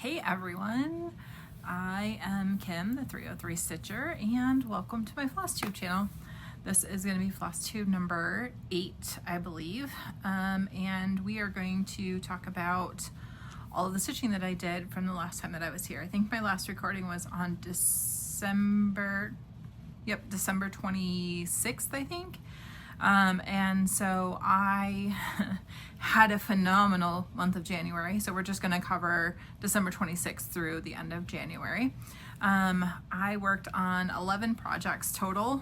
Hey everyone, I am Kim, the 303 Stitcher, and welcome to my Flosstube channel. This is going to be Flosstube number 8, I believe, and we are going to talk about all of the stitching that I did from the last time that I was here. I think my last recording was on December 26th, I think. And so I had a phenomenal month of January. So we're just going to cover December 26th through the end of January. I worked on 11 projects total.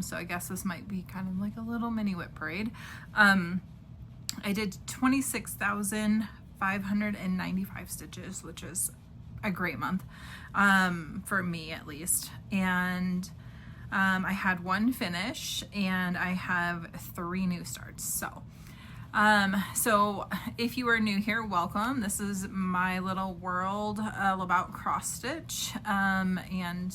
So I guess this might be kind of like a little mini whip parade. I did 26,595 stitches, which is a great month, for me at least. And I had one finish and I have 3 new starts. So if you are new here, welcome. This is my little world all about cross stitch, and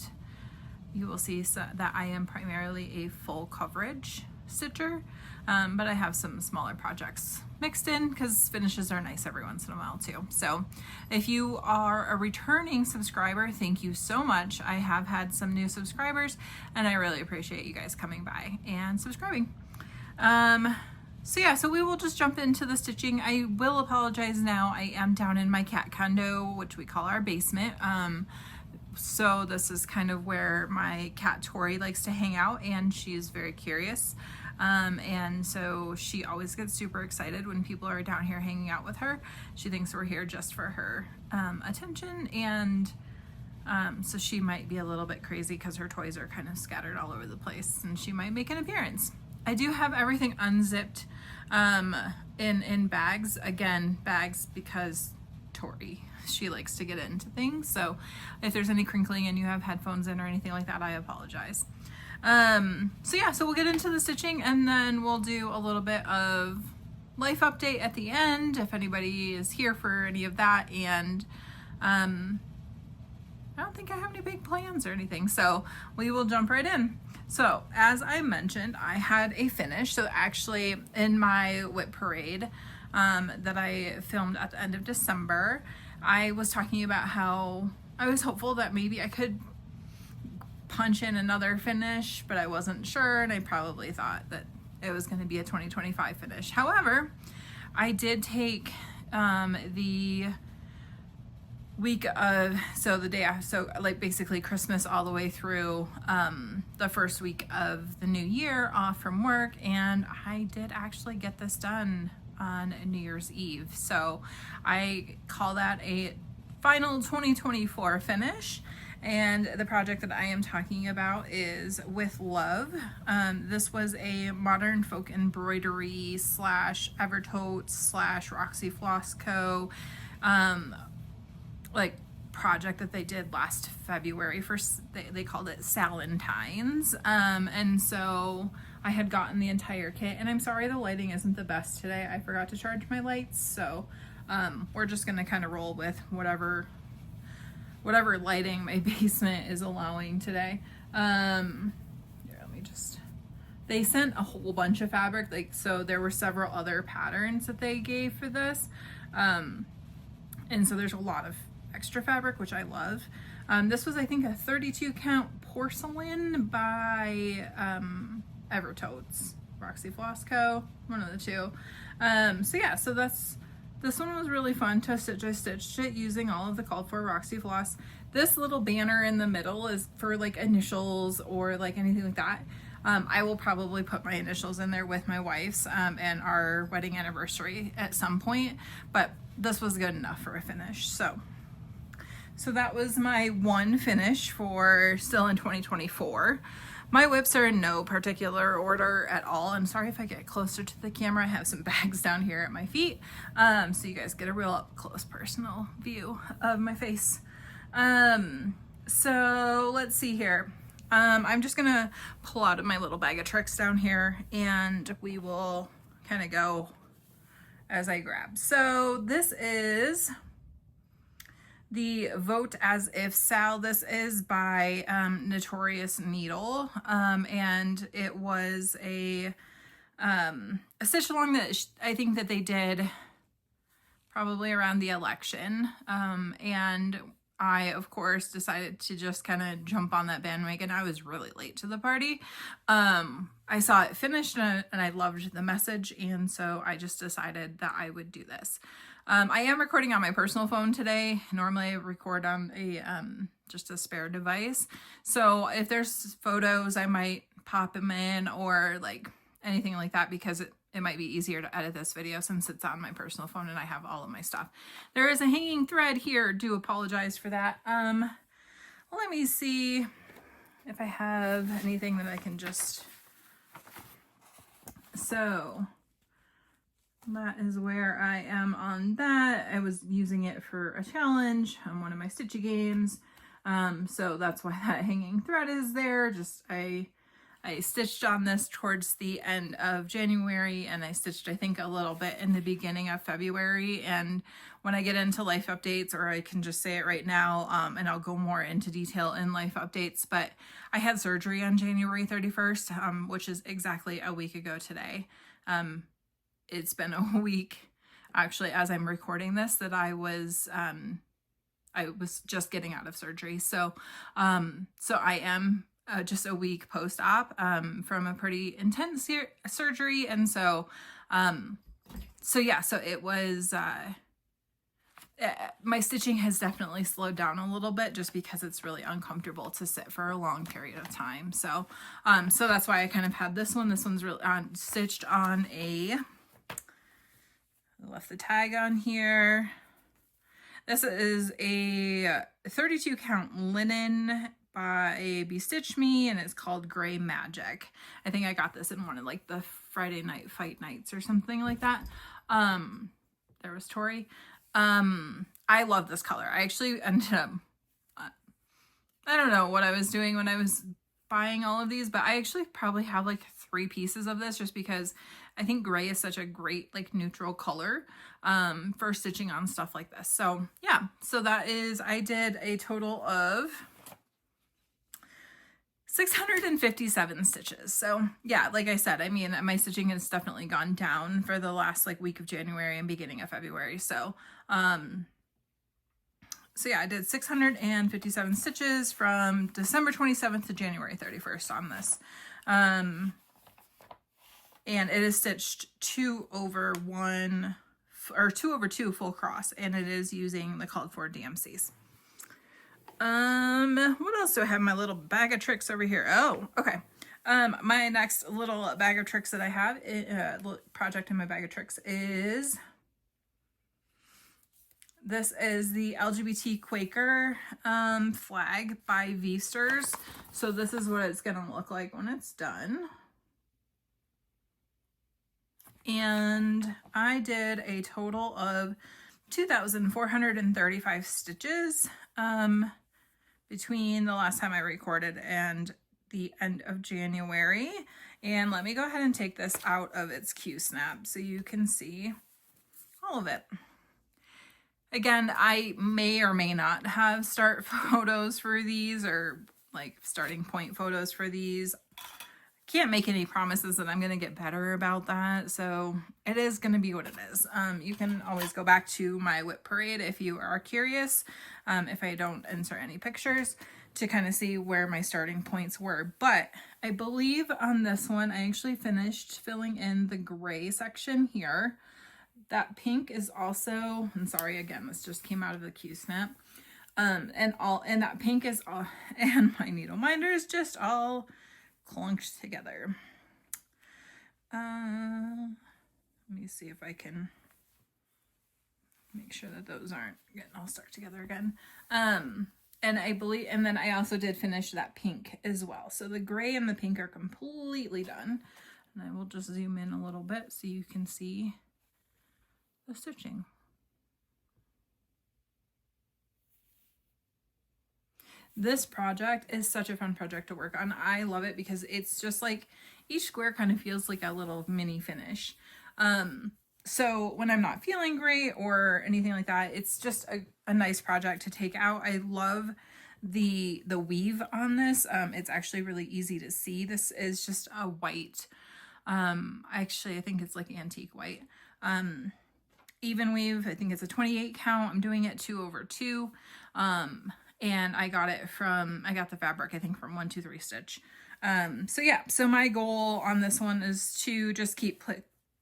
you will see that I am primarily a full coverage stitcher, but I have some smaller projects mixed in because finishes are nice every once in a while too. So if you are a returning subscriber, thank you so much. I have had some new subscribers and I really appreciate you guys coming by and subscribing. So we will just jump into the stitching. I will apologize now. I am down in my cat condo, which we call our basement. So this is kind of where my cat Tori likes to hang out, and she's very curious. And so she always gets super excited when people are down here hanging out with her. She thinks we're here just for her attention, and so she might be a little bit crazy because her toys are kind of scattered all over the place, and she might make an appearance. I do have everything unzipped in bags. Again, bags because Tori, she likes to get into things. So if there's any crinkling and you have headphones in or anything like that, I apologize. So we'll get into the stitching and then we'll do a little bit of life update at the end if anybody is here for any of that. And I don't think I have any big plans or anything, so we will jump right in. So as I mentioned, I had a finish. So actually in my whip parade that I filmed at the end of December, I was talking about how I was hopeful that maybe I could punch in another finish, but I wasn't sure, and I probably thought that it was going to be a 2025 finish. However, I did take the week of, so the day after, so like basically Christmas all the way through the first week of the new year off from work, and I did actually get this done on New Year's Eve. So I call that a final 2024 finish. And the project that I am talking about is With Love. This was a modern folk embroidery / Evertote / Roxy Floss Co. Like project that they did last February for, they called it Salentines. And so I had gotten the entire kit, and I'm sorry the lighting isn't the best today. I forgot to charge my lights, so we're just gonna kind of roll with whatever lighting my basement is allowing today. Here, let me just, they sent a whole bunch of fabric, like, so there were several other patterns that they gave for this. And so there's a lot of extra fabric, which I love. This was, I think, a 32 count porcelain by Evertotes, Roxy Floss Co., one of the two. So this one was really fun to stitch. I stitched it using all of the called for Roxy Floss. This little banner in the middle is for like initials or like anything like that. I will probably put my initials in there with my wife's and our wedding anniversary at some point, but this was good enough for a finish. So that was my one finish for still in 2024. My whips are in no particular order at all. I'm sorry if I get closer to the camera. I have some bags down here at my feet, so you guys get a real up close personal view of my face. So let's see here. I'm just gonna pull out of my little bag of tricks down here and we will kind of go as I grab. So this is the Vote As If Sal. This is by Notorious Needle, and it was a stitch along that I think that they did probably around the election. And I, of course, decided to just kind of jump on that bandwagon. I was really late to the party. I saw it finished and I loved the message. And so I just decided that I would do this. I am recording on my personal phone today. Normally I record on a just a spare device. So if there's photos, I might pop them in or like anything like that, because it might be easier to edit this video since it's on my personal phone and I have all of my stuff. There is a hanging thread here. Do apologize for that. Let me see if I have anything that I can just... So that is where I am on that. I was using it for a challenge on one of my Stitchy games. So that's why that hanging thread is there. Just I stitched on this towards the end of January, and I stitched, I think, a little bit in the beginning of February. And when I get into life updates, or I can just say it right now, and I'll go more into detail in life updates, but I had surgery on January 31st, which is exactly a week ago today. It's been a week, actually, as I'm recording this, that I was just getting out of surgery. So I am just a week post-op from a pretty intense surgery. And so yeah, so it was, my stitching has definitely slowed down a little bit just because it's really uncomfortable to sit for a long period of time. So that's why I kind of had this one. This one's really stitched on I left the tag on here. This is a 32 count linen by Be Stitch Me, and it's called Gray Magic. I think I got this in one of like the Friday night fight nights or something like that. There was Tori. I love this color. I actually ended up, I don't know what I was doing when I was buying all of these, but I actually probably have like 3 pieces of this just because I think gray is such a great like neutral color for stitching on stuff like this. So yeah, so that is, I did a total of 657 stitches. So yeah, like I said, I mean, my stitching has definitely gone down for the last like week of January and beginning of February. So yeah, I did 657 stitches from December 27th to January 31st on this. And it is stitched 2 over 1 or 2 over 2 full cross, and it is using the called for DMCs. What else do I have in my little bag of tricks over here? Oh, okay. My next little bag of tricks that I have, project in my bag of tricks is, this is the LGBT Quaker flag by V-Sters. So this is what it's gonna look like when it's done. And I did a total of 2,435 stitches between the last time I recorded and the end of January. And let me go ahead and take this out of its Q-snap so you can see all of it. Again, I may or may not have start photos for these, or like starting point photos for these. Can't make any promises that I'm going to get better about that. So it is going to be what it is. You can always go back to my whip parade if you are curious, if I don't insert any pictures, to kind of see where my starting points were. But I believe on this one, I actually finished filling in the gray section here. That pink is also, I'm sorry, again, this just came out of the Q-snap. And that pink is all, and my needle minder is just all clunked together. Let me see if I can make sure that those aren't getting all stuck together again. And I believe, and then I also did finish that pink as well. So the gray and the pink are completely done. And I will just zoom in a little bit so you can see the stitching. This project is such a fun project to work on. I love it because it's just like each square kind of feels like a little mini finish. So when I'm not feeling great or anything like that, it's just a nice project to take out. I love the weave on this. It's actually really easy to see. This is just a white, actually I think it's like antique white. even weave. I think it's a 28 count. I'm doing it 2/2. And I got the fabric, I think, from 123 Stitch. So yeah, so my goal on this one is to just keep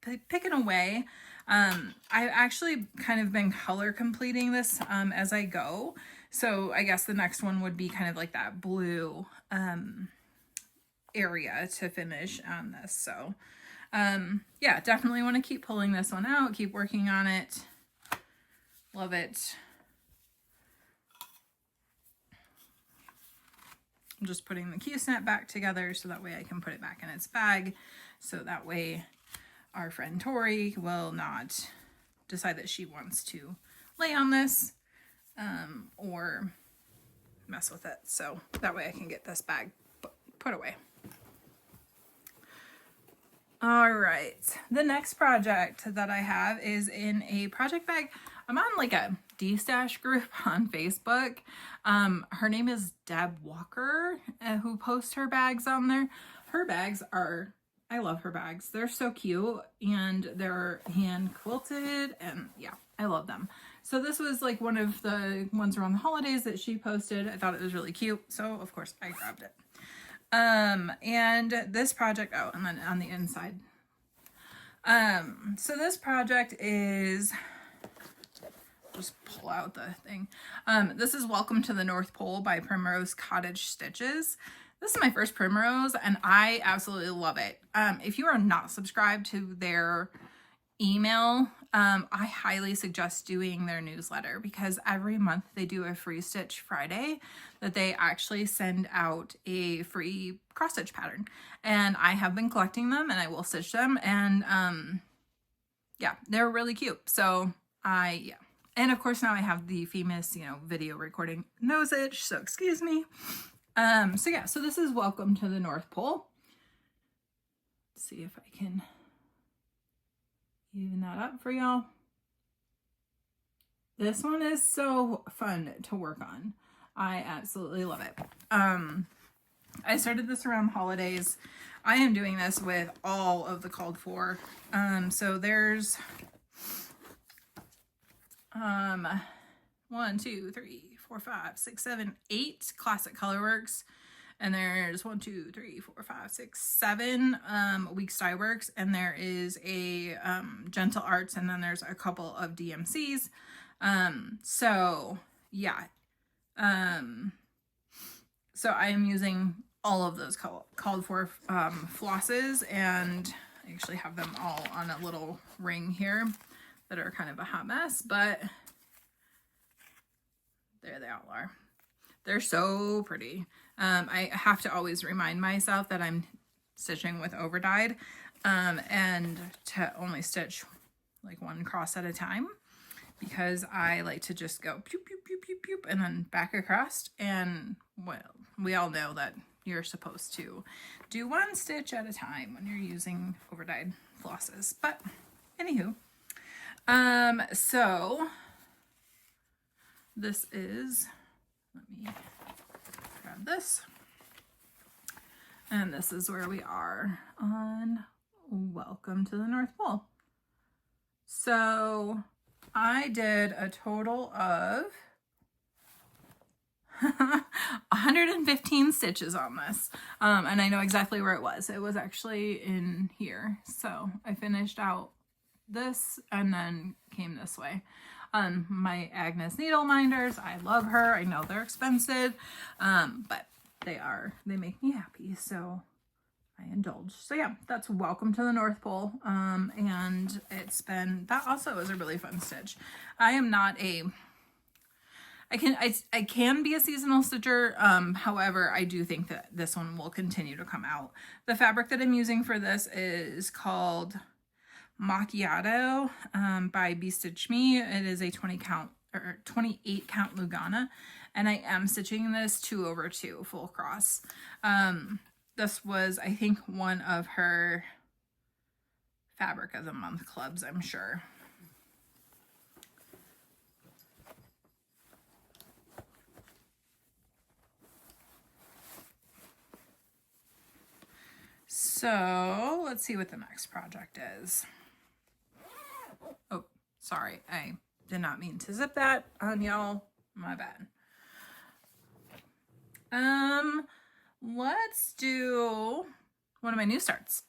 picking away. I've actually kind of been color completing this as I go. So I guess the next one would be kind of like that blue area to finish on this. So yeah, definitely want to keep pulling this one out, keep working on it. Love it. I'm just putting the key snap back together so that way I can put it back in its bag. So that way our friend Tori will not decide that she wants to lay on this or mess with it. So that way I can get this bag put away. All right, the next project that I have is in a project bag. I'm on like a D-stash group on Facebook. Her name is Deb Walker, who posts her bags on there. Her bags are, I love her bags. They're so cute and they're hand quilted and yeah, I love them. So this was like one of the ones around the holidays that she posted. I thought it was really cute. So of course I grabbed it. And this project, oh, and then on the inside. So this project is, just pull out the thing. This is Welcome to the North Pole by Primrose Cottage Stitches. This is my first Primrose and I absolutely love it. If you are not subscribed to their email, I highly suggest doing their newsletter because every month they do a free stitch Friday that they actually send out a free cross stitch pattern, and I have been collecting them and I will stitch them, and yeah, they're really cute. So yeah, and of course now I have the famous, video recording nose itch, so excuse me. So yeah, so this is Welcome to the North Pole. Let's see if I can even that up for y'all. This one is so fun to work on. I absolutely love it. I started this around the holidays. I am doing this with all of the called for. So there's 1, 2, 3, 4, 5, 6, 7, 8 classic colorworks. And there's 1, 2, 3, 4, 5, 6, 7 Weeks Dye Works, and there is a Gentle Arts, and then there's a couple of DMCs. So yeah, so I am using all of those called for flosses, and I actually have them all on a little ring here that are kind of a hot mess, but there they all are. They're so pretty. I have to always remind myself that I'm stitching with over dyed, and to only stitch like one cross at a time, because I like to just go pew, pew, pew, pew, pew, and then back across. And well, we all know that you're supposed to do one stitch at a time when you're using over dyed flosses. But anywho, so this is, let me grab this. And this is where we are on Welcome to the North Pole. So I did a total of 115 stitches on this. And I know exactly where it was. It was actually in here. So I finished out this and then came this way. My Agnes needle minders, I love her. I know they're expensive, but they make me happy, so I indulge. So yeah, that's Welcome to the North Pole. And that also is a really fun stitch. I am not I can be a seasonal stitcher. However, I do think that this one will continue to come out. The fabric that I'm using for this is called Macchiato by Be Stitch Me. It is a 28 count Lugana, and I am stitching this 2/2 full cross. This was, I think, one of her Fabric of the Month clubs, I'm sure. So let's see what the next project is. Oh, Sorry, I did not mean to zip that on y'all. My bad. Let's do one of my new starts.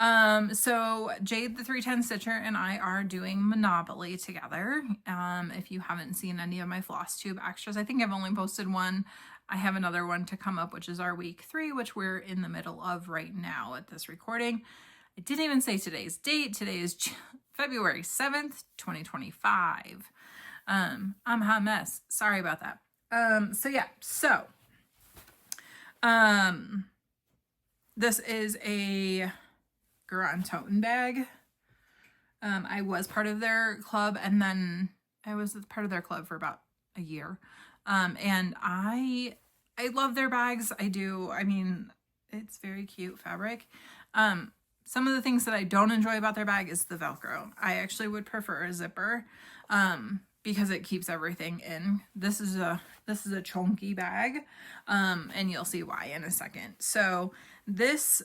So Jade the 310 Stitcher and I are doing Monopoly together. If you haven't seen any of my Flosstube extras, I think I've only posted one. I have another one to come up, which is our week 3, which we're in the middle of right now at this recording. I didn't even say today's date. Today is February 7th, 2025. I'm a hot mess. Sorry about that. This is a Garant toten bag. I was part of their club, and then I was part of their club for about a year. And I love their bags. I do. I mean, it's very cute fabric. Some of the things that I don't enjoy about their bag is the Velcro. I actually would prefer a zipper, because it keeps everything in. This is a chunky bag, and you'll see why in a second. So this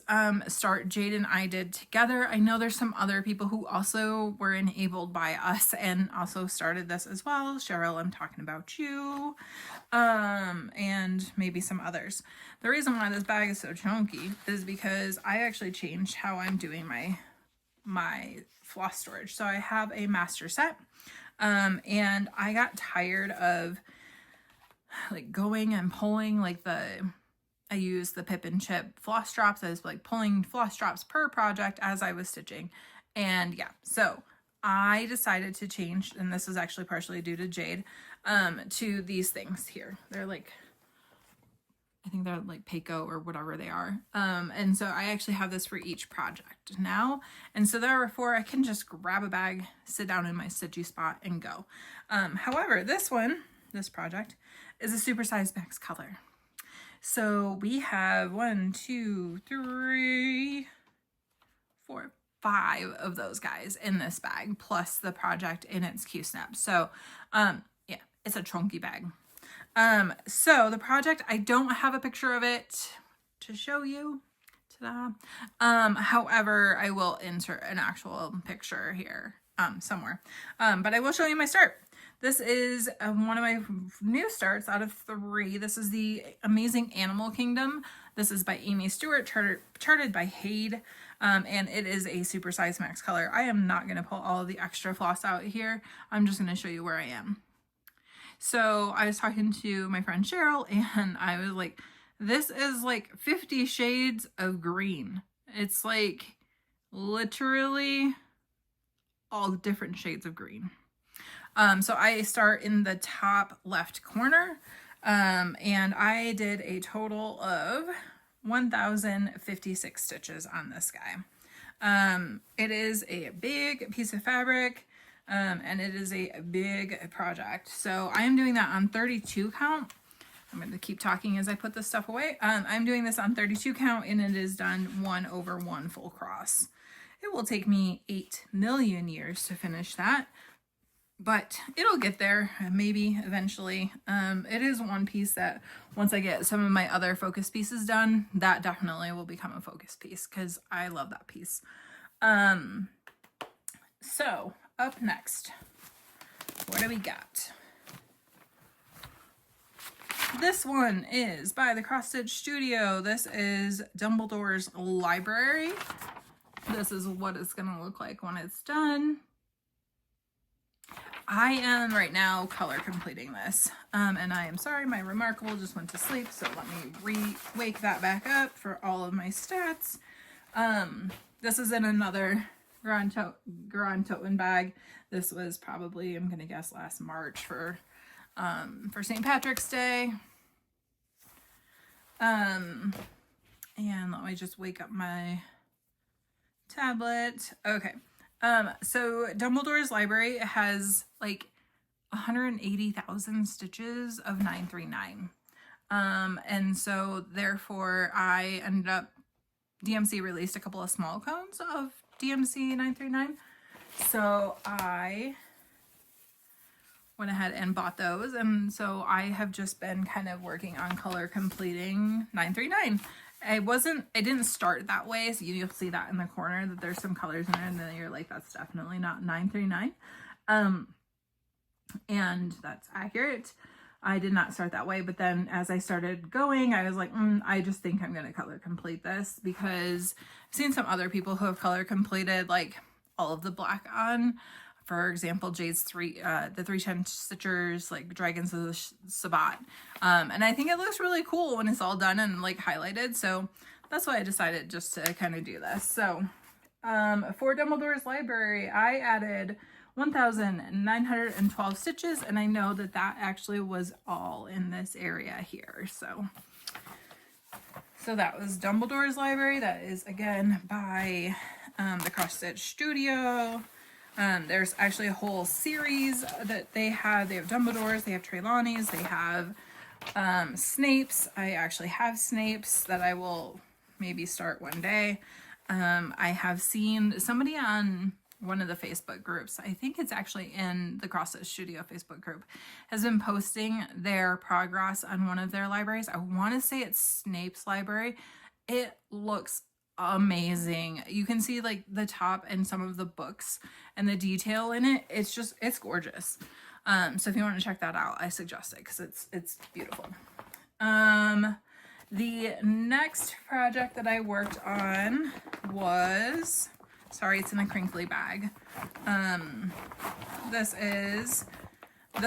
start Jade and I did together. I know there's some other people who also were enabled by us and also started this as well. Cheryl, I'm talking about you, and maybe some others. The reason why this bag is so chunky is because I actually changed how I'm doing my floss storage. So I have a master set. And I got tired of like going and pulling I use the Pip and Chip floss drops. I was like pulling floss drops per project as I was stitching. And yeah, so I decided to change, and this is actually partially due to Jade, to these things here. They're like, I think they're like Peiko or whatever they are. And so I actually have this for each project now. And so therefore I can just grab a bag, sit down in my stitchy spot and go. However, this project is a supersized max color. So we have 1, 2, 3, 4, 5 of those guys in this bag, plus the project in its Q-snap. So, yeah, it's a chunky bag. So the project, I don't have a picture of it to show you. Ta-da. However, I will insert an actual picture here, somewhere. But I will show you my start. This is one of my new starts out of 3. This is the Amazing Animal Kingdom. This is by Amy Stewart, charted by Hade. And it is a supersized max color. I am not going to pull all of the extra floss out here. I'm just going to show you where I am. So I was talking to my friend Cheryl, and I was like, this is like 50 shades of green. It's like literally all different shades of green. So I start in the top left corner, and I did a total of 1,056 stitches on this guy. It is a big piece of fabric. And it is a big project. So I am doing that on 32 count. I'm going to keep talking as I put this stuff away. I'm doing this on 32 count, and it is done 1/1 full cross. It will take me 8 million years to finish that, but it'll get there, maybe eventually. It is one piece that once I get some of my other focus pieces done, that definitely will become a focus piece because I love that piece. So up next, what do we got? This one is by the Cross Stitch Studio. This is Dumbledore's Library. This is what it's going to look like when it's done. I am right now color completing this. And I am sorry, my Remarkable just went to sleep, so let me wake that back up for all of my stats. This is in another Garant toten bag. This was probably, I'm gonna guess, last March for St. Patrick's Day. And let me just wake up my tablet. Okay. So Dumbledore's Library has like 180,000 stitches of 939. And so therefore I ended up, DMC released a couple of small cones of DMC 939. So I went ahead and bought those. And so I have just been kind of working on color completing 939. I didn't start that way, so you'll see that in the corner that there's some colors in there, and then you're like, that's definitely not 939. And that's accurate. I did not start that way, but then as I started going, I was like, I just think I'm going to color complete this, because I've seen some other people who have color completed like all of the black on. For example, Jade's the 310 Stitchers, like Dragons of the Sabbat. And I think it looks really cool when it's all done and like highlighted. So that's why I decided just to kind of do this. So for Dumbledore's Library, I added 1,912 stitches, and I know that that actually was all in this area here. So that was Dumbledore's Library. That is again by the Cross Stitch Studio. There's actually a whole series that they have. They have Dumbledores, they have Trelawney's, they have Snape's. I actually have Snape's that I will maybe start one day. I have seen somebody on one of the Facebook groups, I think it's actually in the Cross Stitch Studio Facebook group, has been posting their progress on one of their libraries. I want to say it's Snape's library. It looks amazing. You can see like the top and some of the books and the detail in it. It's gorgeous. So if you want to check that out, I suggest it because it's beautiful. The next project that I worked on was, sorry, it's in a crinkly bag. This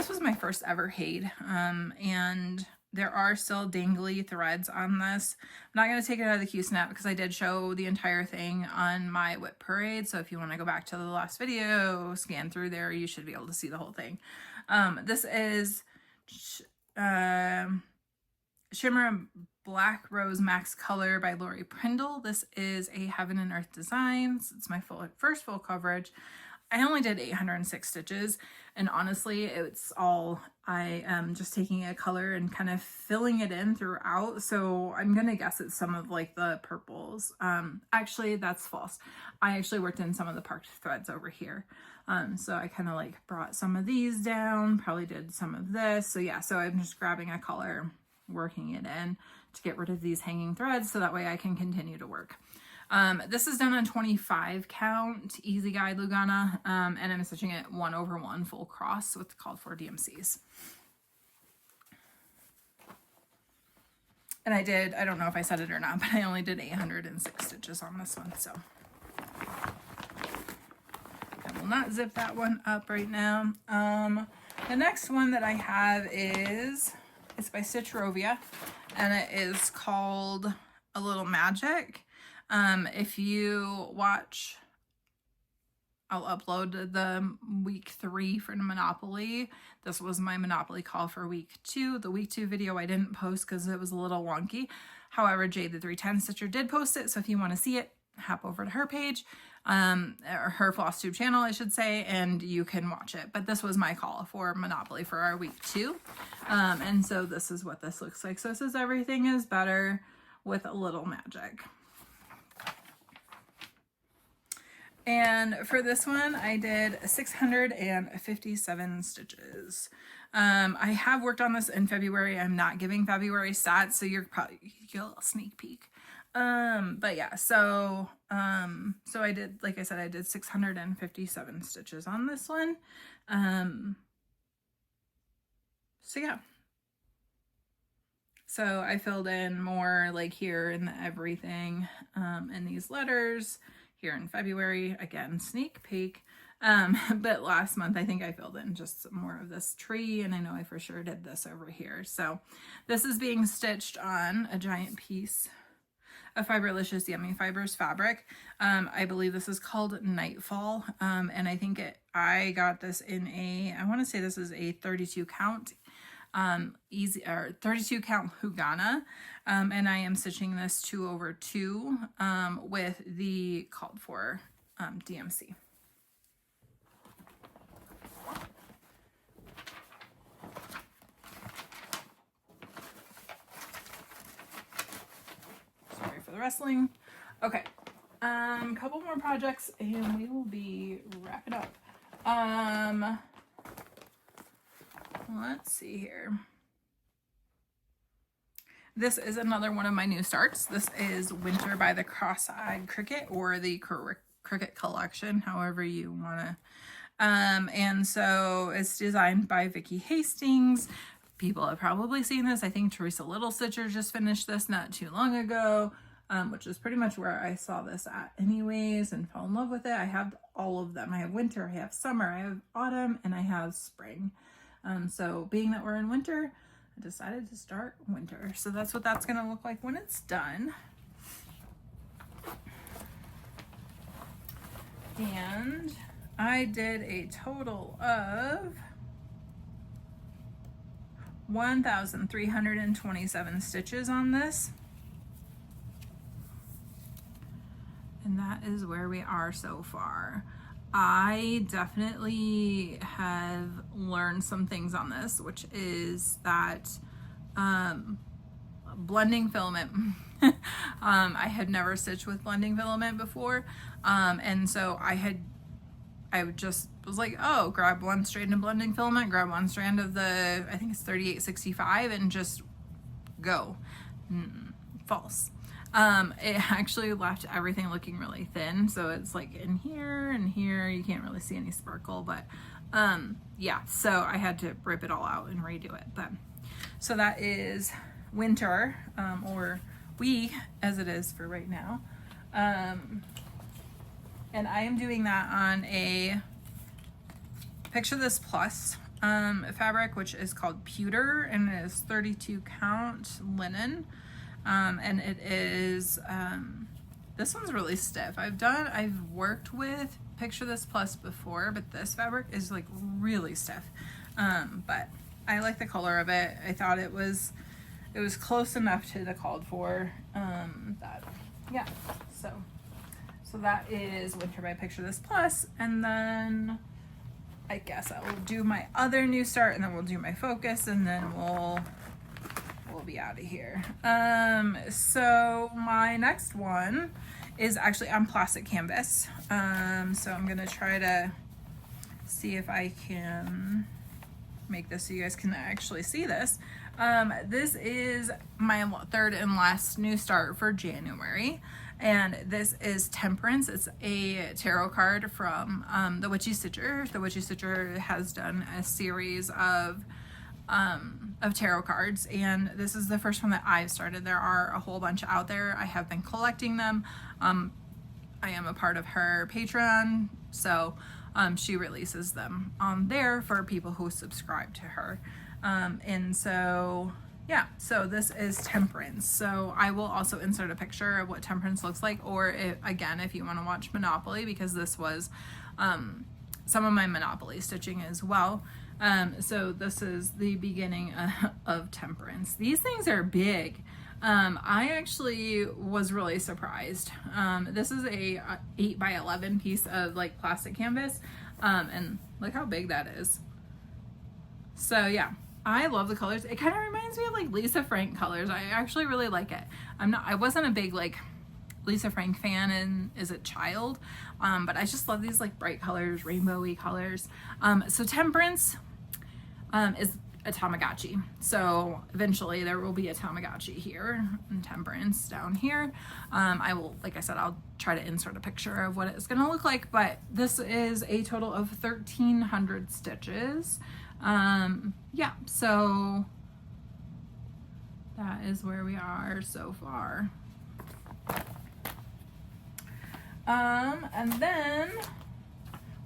was my first ever Hade, and there are still dangly threads on this. I'm not going to take it out of the Q-snap because I did show the entire thing on my Whip Parade. So if you want to go back to the last video, scan through there, you should be able to see the whole thing. This is Shimmer Black Rose Max Color by Lori Prindle. This is a Heaven and Earth Designs. It's my first full coverage. I only did 806 stitches, and honestly, it's all, I am just taking a color and kind of filling it in throughout. So I'm gonna guess it's some of like the purples. Actually, that's false. I actually worked in some of the parked threads over here. So I kind of like brought some of these down, probably did some of this. So yeah, so I'm just grabbing a color, working it in to get rid of these hanging threads so that way I can continue to work. This is done on 25 count Easy Guide Lugana, and I'm stitching it 1/1 full cross with called for DMCs. And I don't know if I said it or not, but I only did 806 stitches on this one, so I will not zip that one up right now. The next one that I have it's by Stitchrovia, and it is called A Little Magic. If you watch, I'll upload the week 3 for the Monopoly. This was my Monopoly call for week 2. The week 2 video I didn't post because it was a little wonky. However, Jade the 310 Stitcher did post it. So if you want to see it, hop over to her page, or her Flosstube channel, I should say, and you can watch it. But this was my call for Monopoly for our week 2. And so this is what this looks like. So it says everything is better with a little magic. And for this one, I did 657 stitches. I have worked on this in February. I'm not giving February stats, so you're probably, you get a little sneak peek. But yeah, so I did, like I said, I did 657 stitches on this one. So yeah. So I filled in more like here in the everything, and these letters. Here in February, again, sneak peek. But last month, I think I filled in just more of this tree, and I know I for sure did this over here. So this is being stitched on a giant piece of Fiberlicious Yummy Fibers fabric. I believe this is called Nightfall, and I think I got this in I want to say this is a 32 count easy or 32 count Hugana, and I am stitching this 2/2 with the called for DMC. Sorry for the wrestling. Okay, couple more projects and we will be wrapping up. Let's see here. This is another one of my new starts. This is Winter by the Cross-Eyed Cricket, or the Cricket Collection, however you want And so it's designed by Vicky Hastings. People have probably seen this. I think Teresa Little Stitcher just finished this not too long ago, which is pretty much where I saw this at anyways and fell in love with it. I have all of them. I have winter, I have summer, I have autumn, and I have spring. So being that we're in winter, I decided to start winter. So that's what that's going to look like when it's done. And I did a total of 1,327 stitches on this. And that is where we are so far. I definitely have learned some things on this, which is that blending filament. I had never stitched with blending filament before. And so I just was like, oh, grab one strand of blending filament, grab one strand of the, I think it's 3865, and just go. False. It actually left everything looking really thin, so it's like in here and here you can't really see any sparkle, but yeah, so I had to rip it all out and redo it. But so that is winter, or we as it is for right now, and I am doing that on a Picture This Plus fabric, which is called pewter, and it is 32 count linen. And it is, this one's really stiff. I've worked with Picture This Plus before, but this fabric is like really stiff. But I like the color of it. I thought it was close enough to the called for, that, yeah. So that is Winter by Picture This Plus. And then I guess I will do my other new start, and then we'll do my focus, and then we'll be out of here. So my next one is actually on plastic canvas. So I'm gonna try to see if I can make this so you guys can actually see this. This is my third and last new start for January, and this is Temperance. It's a tarot card from the Witchy Stitcher. The Witchy Stitcher has done a series of tarot cards, and this is the first one that I've started. There are a whole bunch out there. I have been collecting them. I am a part of her Patreon, so she releases them on there for people who subscribe to her. And so yeah, so this is Temperance. So I will also insert a picture of what Temperance looks like, or if you want to watch Monopoly, because this was some of my Monopoly stitching as well. So this is the beginning of Temperance. These things are big. I actually was really surprised. This is a 8x11 piece of like plastic canvas, and look how big that is. So yeah, I love the colors. It kind of reminds me of like Lisa Frank colors. I actually really like it. I wasn't a big like Lisa Frank fan as a child, but I just love these like bright colors, rainbowy colors. So Temperance is a Tamagotchi. So eventually there will be a Tamagotchi here and Temperance down here. I will, like I said, I'll try to insert a picture of what it's going to look like, but this is a total of 1,300 stitches. Yeah, so that is where we are so far. And then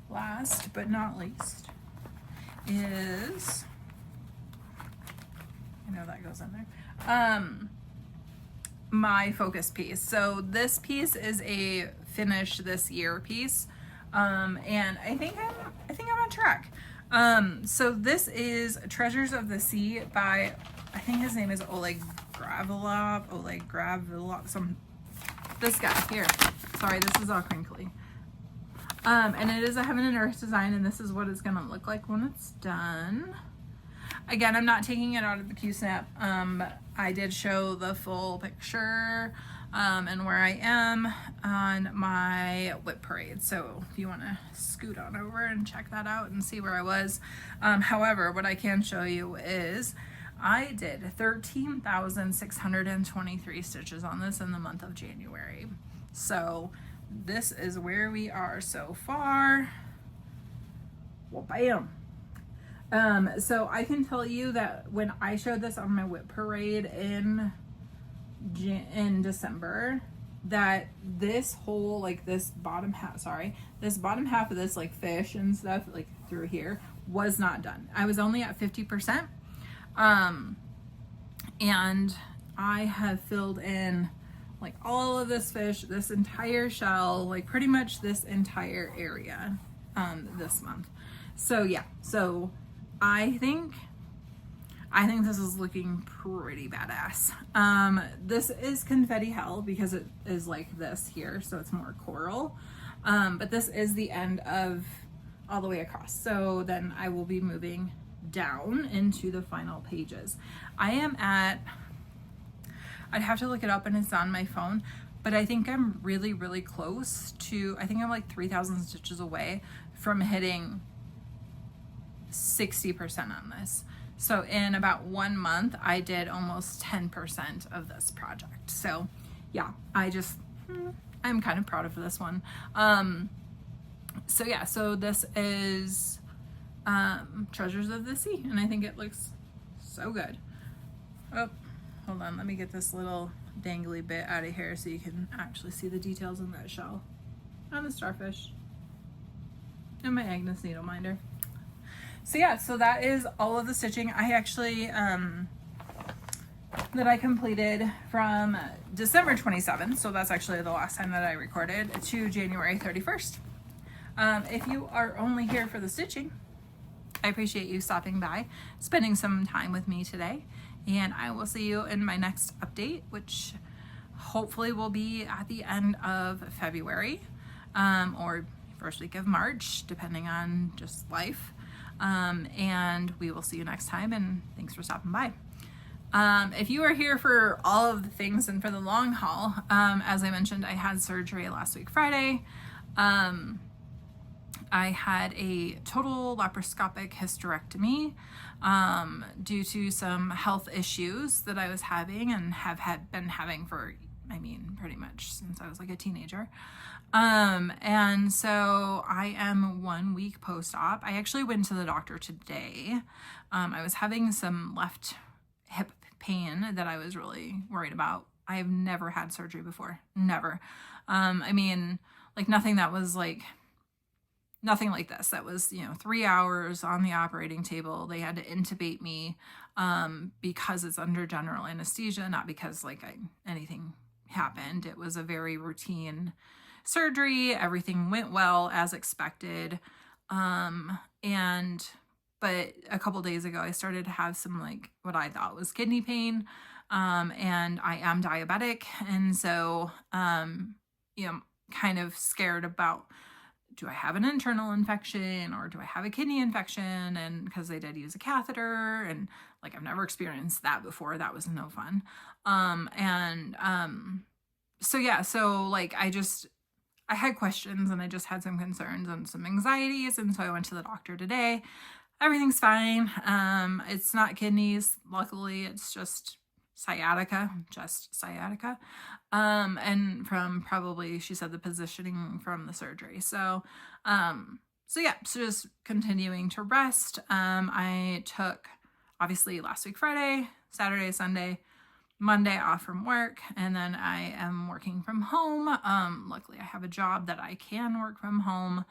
last but not least is, I know that goes in there, my focus piece. So this piece is a finish this year piece, and I think I'm on track. So this is Treasures of the Sea by, I think his name is Oleg Gravilov, this guy here. Sorry, this is all crinkly. And it is a Heaven and Earth design, and this is what it's gonna look like when it's done. Again, I'm not taking it out of the Q-Snap. I did show the full picture and where I am on my whip parade. So if you want to scoot on over and check that out and see where I was. However, what I can show you is I did 13,623 stitches on this in the month of January. So this is where we are so far. Well, bam. So I can tell you that when I showed this on my whip parade in December, that this whole, like, this bottom half of this, like, fish and stuff, like, through here was not done. I was only at 50%. And I have filled in, like, all of this fish, this entire shell, like pretty much this entire area, this month. So yeah, so I think this is looking pretty badass. This is confetti hell because it is like this here, so it's more coral. But this is the end of all the way across. So then I will be moving down into the final pages. I'd have to look it up and it's on my phone, but I think I'm really, really close to, I think I'm like 3,000 stitches away from hitting 60% on this. So in about 1 month, I did almost 10% of this project. So yeah, I'm kind of proud of this one. So yeah, so this is Treasures of the Sea, and I think it looks so good. Oh, hold on, let me get this little dangly bit out of here so you can actually see the details in that shell. And the starfish. And my Agnes needle minder. So yeah, so that is all of the stitching I actually that I completed from December 27th, so that's actually the last time that I recorded, to January 31st. If you are only here for the stitching, I appreciate you stopping by, spending some time with me today, and I will see you in my next update, which hopefully will be at the end of February, or first week of March, depending on just life. And we will see you next time, and thanks for stopping by. If you are here for all of the things and for the long haul, as I mentioned, I had surgery last week Friday. I had a total laparoscopic hysterectomy due to some health issues that I was having and been having for, pretty much since I was like a teenager. And so I am 1 week post-op. I actually went to the doctor today. I was having some left hip pain that I was really worried about. I have never had surgery before. Never. Like nothing that was like, nothing like this. That was, 3 hours on the operating table. They had to intubate me because it's under general anesthesia, not because like anything happened. It was a very routine surgery. Everything went well as expected. But a couple days ago, I started to have some like what I thought was kidney pain. And I am diabetic. And so, kind of scared about, do I have an internal infection or do I have a kidney infection? And because they did use a catheter, and like I've never experienced that before. That was no fun. So yeah, so like I had questions and I just had some concerns and some anxieties. And so I went to the doctor today. Everything's fine. It's not kidneys. Luckily, it's just sciatica. And from probably, she said, the positioning from the surgery. So just continuing to rest. I took, obviously, last week, Friday, Saturday, Sunday, Monday off from work, and then I am working from home. Luckily, I have a job that I can work from home.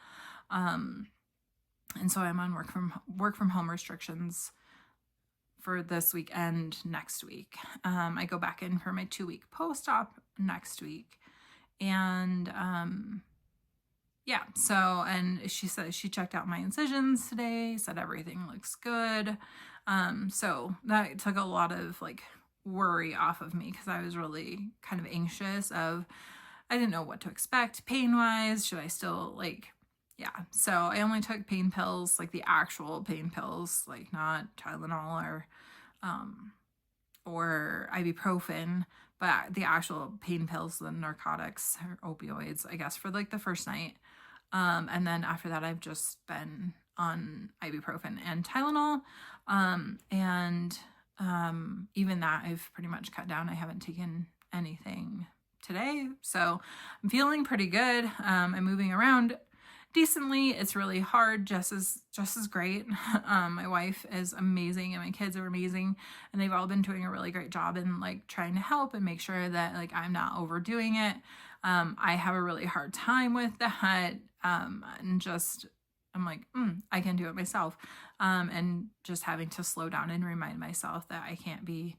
And so I'm on work from home restrictions for this week and next week. I go back in for my 2-week post-op next week. And and she said she checked out my incisions today, said everything looks good. So that took a lot of like worry off of me, because I was really kind of anxious I didn't know what to expect pain-wise. Should I still so I only took pain pills, like the actual pain pills, like not Tylenol or ibuprofen, but the actual pain pills, the narcotics or opioids, I guess, for like the first night. And then after that, I've just been on ibuprofen and Tylenol. Even that I've pretty much cut down. I haven't taken anything today. So I'm feeling pretty good. I'm moving around decently. It's really hard, just as great. My wife is amazing and my kids are amazing, and they've all been doing a really great job in like trying to help and make sure that like I'm not overdoing it. I have a really hard time with that. And just I'm like, I can do it myself. And just having to slow down and remind myself that I can't be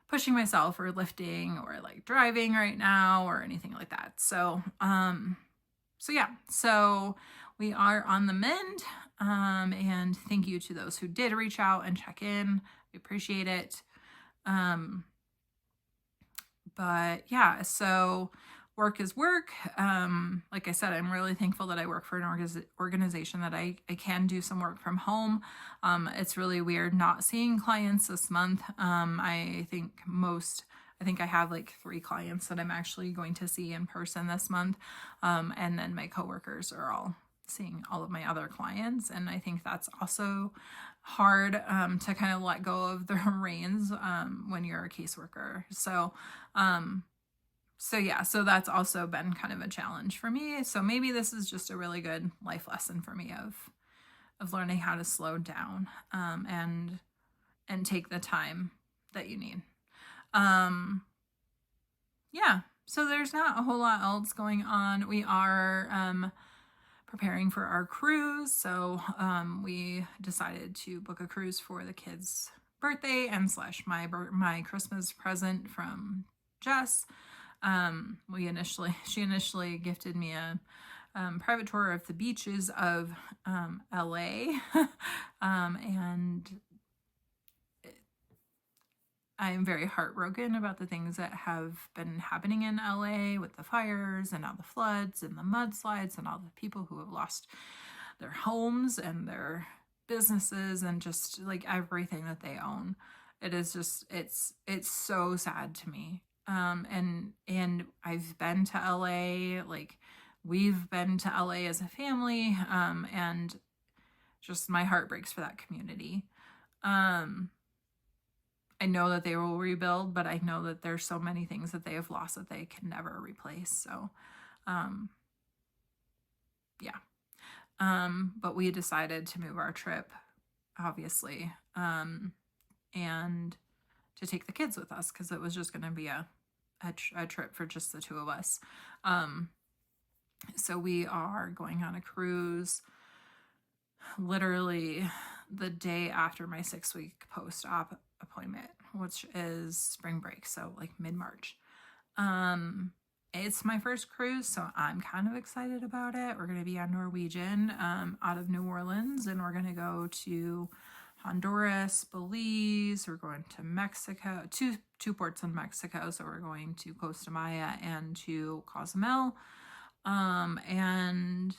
pushing myself or lifting or like driving right now or anything like that. So yeah, so we are on the mend. And thank you to those who did reach out and check in. We appreciate it. But yeah, so work is work. Like I said, I'm really thankful that I work for an organization that I can do some work from home. It's really weird not seeing clients this month. I think I have like 3 clients that I'm actually going to see in person this month. And then my coworkers are all seeing all of my other clients. And I think that's also hard to kind of let go of the reins when you're a caseworker. So yeah, so that's also been kind of a challenge for me. So maybe this is just a really good life lesson for me of learning how to slow down and take the time that you need. Yeah, so there's not a whole lot else going on. We are preparing for our cruise. So we decided to book a cruise for the kids' birthday and / my Christmas present from Jess. She initially gifted me a private tour of the beaches of LA. And I'm very heartbroken about the things that have been happening in LA with the fires and all the floods and the mudslides and all the people who have lost their homes and their businesses and just like everything that they own. It is just, it's so sad to me. And I've been to LA, like we've been to LA as a family, and just my heart breaks for that community. I know that they will rebuild, but I know that there's so many things that they have lost that they can never replace. So, yeah. But we decided to move our trip, obviously, and to take the kids with us because it was just going to be a trip for just the 2 of us. So we are going on a cruise literally the day after my 6-week post-op appointment, which is spring break, so like mid-March. It's my first cruise, so I'm kind of excited about it. We're going to be on Norwegian out of New Orleans, and we're going to go to Honduras, Belize. We're going to Mexico, two ports in Mexico. So we're going to Costa Maya and to Cozumel. And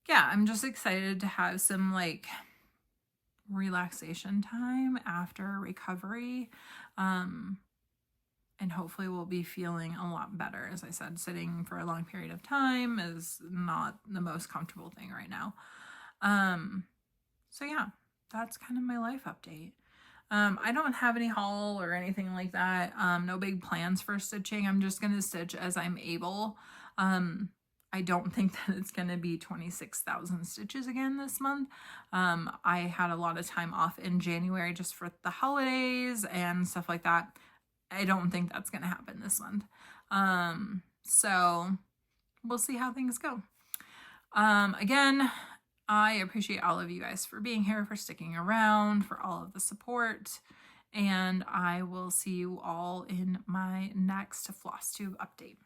yeah, I'm just excited to have some like relaxation time after recovery. And hopefully we'll be feeling a lot better. As I said, sitting for a long period of time is not the most comfortable thing right now. So yeah, that's kind of my life update. I don't have any haul or anything like that. No big plans for stitching. I'm just going to stitch as I'm able. I don't think that it's going to be 26,000 stitches again this month. I had a lot of time off in January just for the holidays and stuff like that. I don't think that's going to happen this month. So we'll see how things go. Again, I appreciate all of you guys for being here, for sticking around, for all of the support, and I will see you all in my next Flosstube update.